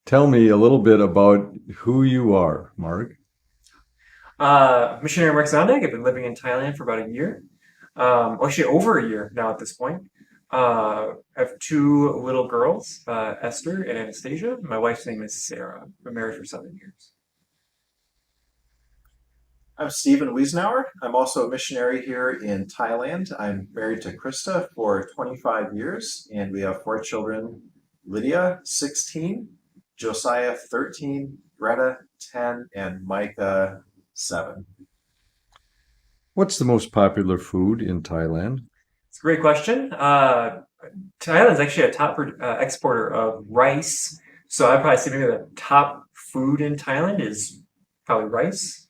Tell me a little bit about who you are, Mark. Missionary works Zondag. I've been living in Thailand for about a year. Actually, over a year now at this point. I have two little girls, Esther and Anastasia. My wife's name is Sarah. I've been married for 7 years. I'm Stephen Wiesenauer. I'm also a missionary here in Thailand. I'm married to Krista for 25 years, and we have four children: Lydia, 16, Josiah, 13, Greta, 10, and Micah, 7. What's the most popular food in Thailand? It's a great question. Thailand's actually a top exporter of rice. So I'd probably say maybe the top food in Thailand is probably rice.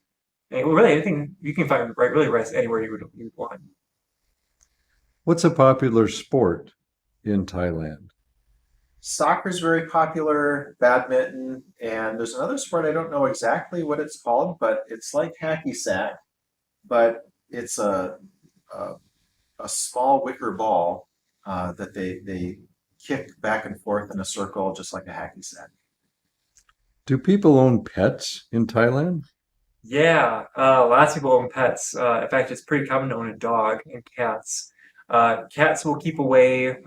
And well, really, anything you can find really rice anywhere you would want. What's a popular sport in Thailand? Soccer's very popular, badminton, and there's another sport I don't know exactly what it's called, but it's like hacky sack, but it's a, a small wicker ball that they kick back and forth in a circle, just like a hacky sack. Do people own pets in Thailand? Yeah, lots of people own pets. In fact, it's pretty common to own a dog and cats. Cats will keep away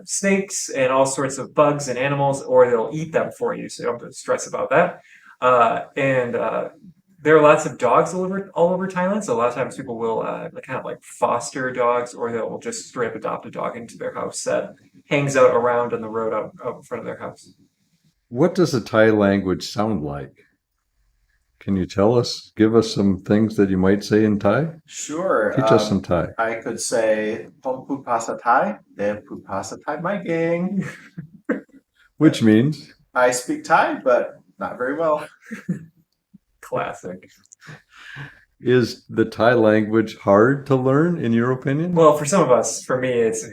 snakes and all sorts of bugs and animals, or they'll eat them for you, so you don't have to stress about that. And there are lots of dogs all over Thailand, so a lot of times people will kind of like foster dogs, or they'll just straight up adopt a dog into their house that hangs out around on the road out in front of their house. What does the Thai language sound like? Can you tell us, give us some things that you might say in Thai? Sure. Teach us some Thai. I could say Pom Pu Pasa Thai, De Pu Pasa Thai My Gang. Which means, I speak Thai, but not very well. Classic. is the Thai language hard to learn, in your opinion? Well, for some of us, for me, it's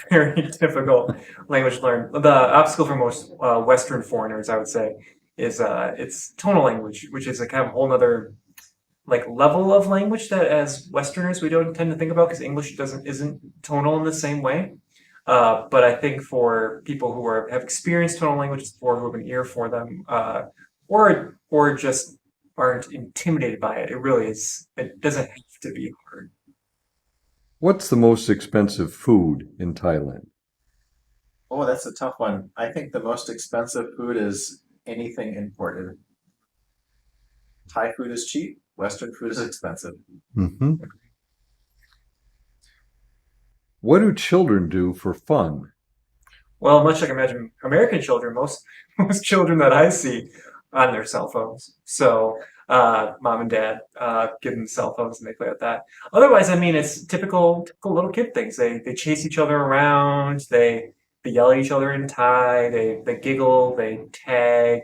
very difficult language to learn. The obstacle for most Western foreigners, I would say, is it's tonal language, which is a kind of whole other like level of language that as Westerners we don't tend to think about because English doesn't isn't tonal in the same way. But I think for people who have experienced tonal languages before, who have an ear for them, or just aren't intimidated by it, it really is. It doesn't have to be hard. What's the most expensive food in Thailand? Oh, that's a tough one. I think the most expensive food is anything imported. Thai food is cheap, Western food is expensive. Hmm. What do children do for fun? Well, much like I imagine American children, most most children that I see on their cell phones. So mom and dad give them cell phones and they play with that. Otherwise, I mean, it's typical little kid things. They chase each other around. They yell at each other in Thai. They giggle. They tag.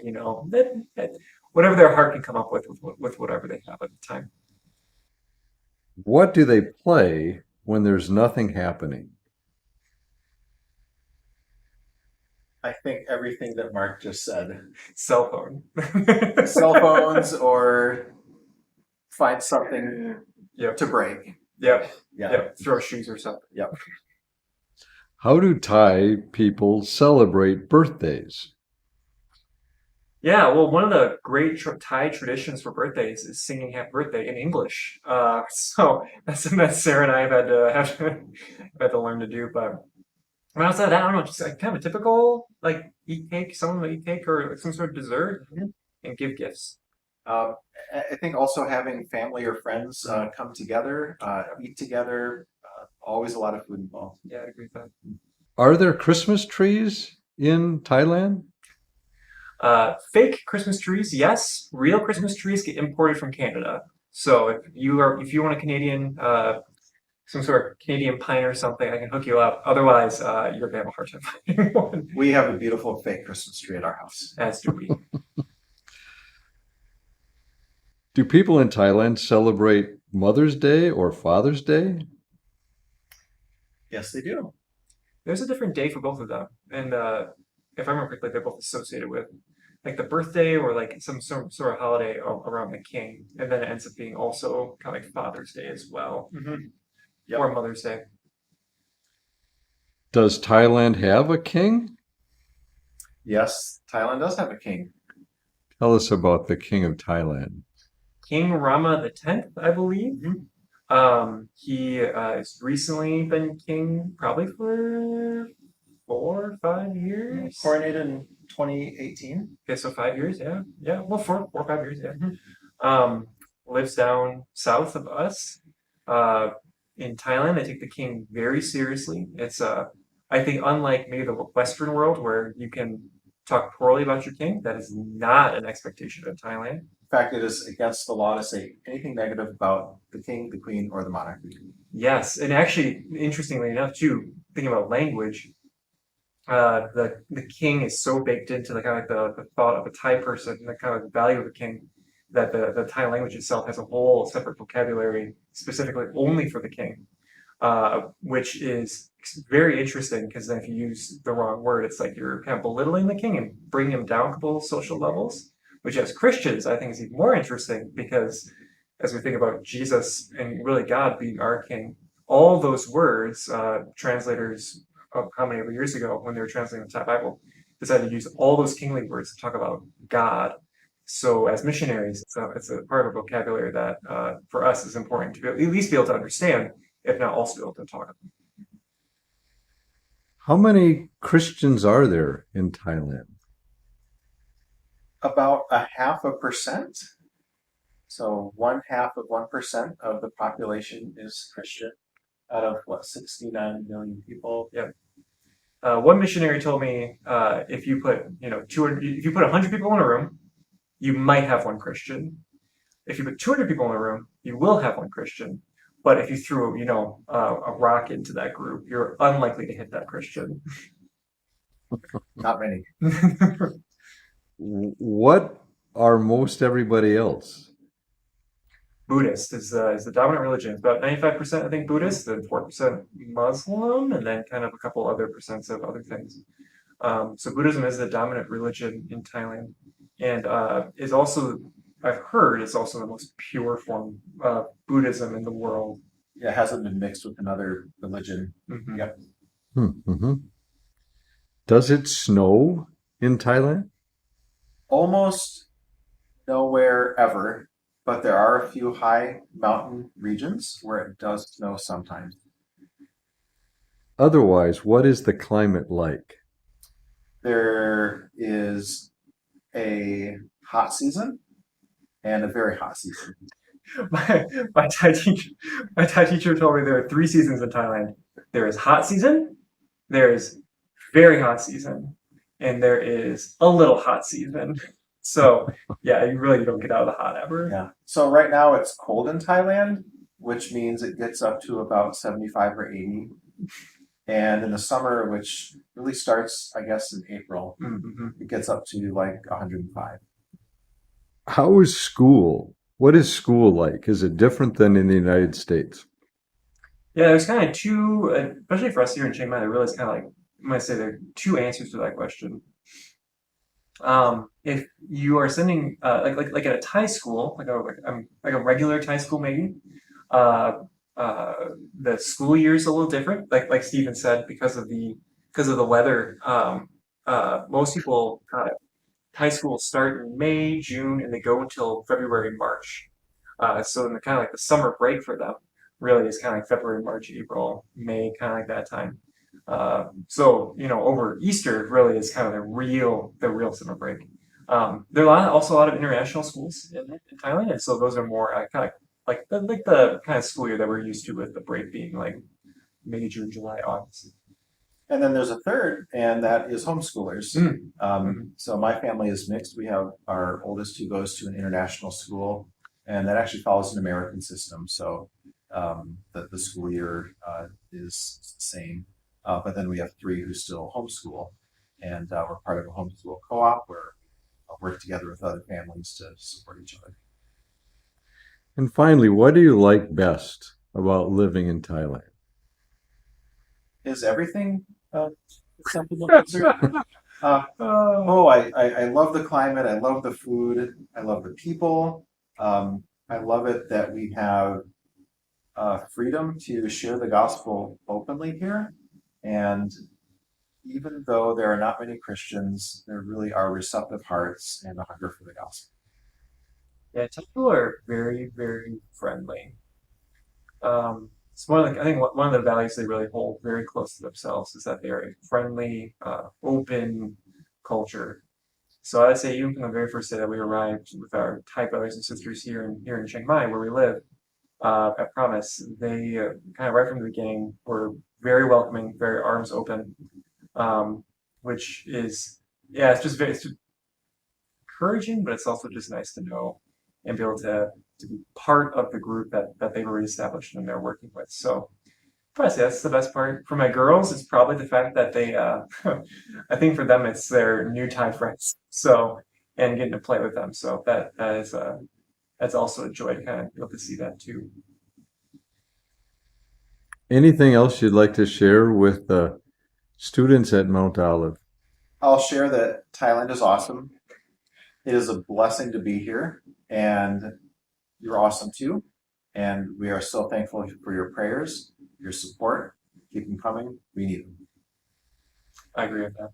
Whatever their heart can come up with whatever they have at the time. What do they play when there's nothing happening? I think everything that Mark just said. Cell phone. Cell phones or find something Yep. to break. Yep. Yeah. Yep. Throw shoes or something. Yep. How do Thai people celebrate birthdays? Yeah, well, one of the great Thai traditions for birthdays is singing "Happy Birthday" in English. So that's something that Sarah and I have had to learn to do. But outside of that, I don't know, just like kind of a typical like eat cake. Someone will eat cake or like some sort of dessert and give gifts. Um, I think also having family or friends come together, eat together, always a lot of food involved. Yeah, I agree with that. Are there Christmas trees in Thailand? Fake Christmas trees, yes. Real Christmas trees get imported from Canada. So if you want a Canadian some sort of Canadian pine or something, I can hook you up. Otherwise, you're gonna have a hard time finding one. We have a beautiful fake Christmas tree at our house. As do we. Do people in Thailand celebrate Mother's Day or Father's Day? Yes, they do. There's a different day for both of them, and if I remember correctly, they're both associated with like the birthday or like some sort of holiday around the king, and then it ends up being also kind of like Father's Day as well, Yep. or Mother's Day. Does Thailand have a king? Yes, Thailand does have a king. Tell us about the King of Thailand. King Rama the Tenth, I believe. He has recently been king, probably for 4 or 5 years. Coronated in 2018. Okay, so 5 years, yeah, yeah. Well, 4 or 5 years, yeah. Um, Lives down south of us. Uh, in Thailand, they take the king very seriously. It's I think unlike maybe the Western world where you can talk poorly about your king, that is not an expectation in Thailand. In fact, it is against the law to say anything negative about the king, the queen, or the monarch. Yes, and actually, interestingly enough, too, thinking about language, the king is so baked into the kind of the thought of a Thai person, the kind of value of a king, that the Thai language itself has a whole separate vocabulary specifically only for the king, which is very interesting because then if you use the wrong word, it's like you're kind of belittling the king and bringing him down a couple of social levels, which as Christians, I think is even more interesting because as we think about Jesus and really God being our king, all those words, translators of how many years ago when they were translating the Thai Bible decided to use all those kingly words to talk about God. So as missionaries, it's a part of vocabulary that for us is important to at least be able to understand, if not also be able to talk. How many Christians are there in Thailand? About 0.5%. So 0.5% of the population is Christian out of what, 69 million people. Yeah. One missionary told me if you put 200, if you put 100 people in a room, you might have one Christian. If you put 200 people in a room, you will have one Christian. But if you threw a rock into that group, you're unlikely to hit that Christian. Not many. What are most everybody else? Buddhist is the dominant religion. It's about 95%, I think, Buddhist, and 4% Muslim, and then kind of a couple other percents of other things. So Buddhism is the dominant religion in Thailand, and is also, I've heard, it's also the most pure form of Buddhism in the world. Yeah, it hasn't been mixed with another religion. Mhm. Yep. Mm-hmm. Does it snow in Thailand? Almost nowhere ever, but there are a few high mountain regions where it does snow sometimes. Otherwise, what is the climate like? There is a hot season and a very hot season. My, my Thai teacher, my Thai teacher told me there are 3 seasons in Thailand. There is hot season, there is very hot season, and there is a little hot season. So yeah, you don't get out of the hot ever. Yeah. So right now it's cold in Thailand, which means it gets up to about 75 or 80. And in the summer, which really starts, I guess, in April, Mm-hmm. it gets up to like 105. How is school? What is school like? Is it different than in the United States? Yeah, there's kind of two, especially for us here in Chiang Mai, there really is kind of like, I might say there are two answers to that question. If you are sending like at a Thai school, like a regular Thai school maybe, uh, uh, the school year is a little different. Like Stephen said, because of the weather. Most people high schools start in May, June, and they go until February, March. So in the kind of like the summer break for them really is kind of like February, March, April, May, kind of like that time. So over Easter really is kind of the real summer break. There are also a lot of international schools in Thailand, and so those are more kind of like the kind of school year that we're used to with the break being like May, June, July, August. And then there's a third, and that is homeschoolers. Mm. So my family is mixed. We have our oldest who goes to an international school, and that actually follows an American system. So the school year is the same. But then we have 3 who still homeschool, and we're part of a homeschool co-op where we work together with other families to support each other. And finally, what do you like best about living in Thailand? Is everything simple answer? I love the climate. I love the food. I love the people. I love it that we have freedom to share the gospel openly here. And even though there are not many Christians, there really are receptive hearts and a hunger for the gospel. Yeah, Thai people are very, very friendly. It's one of the, I think one of the values they really hold very close to themselves is that they are a friendly, open culture. So I'd say even from the very first day that we arrived with our Thai brothers and sisters here in Chiang Mai, where we live, at Promise, they kind of right from the beginning were very welcoming, very arms open, which is yeah, it's just very it's encouraging, but it's also just nice to know and be able to be part of the group that they've already established and they're working with. So probably say that's the best part. For my girls, it's probably the fact that they I think for them it's their new Thai friends. So and getting to play with them. So that is that's also a joy to kind of be able to see that too. Anything else you'd like to share with the students at Mount Olive? I'll share that Thailand is awesome. It is a blessing to be here, and you're awesome too. And we are so thankful for your prayers, your support. Keep them coming. We need them. I agree with that.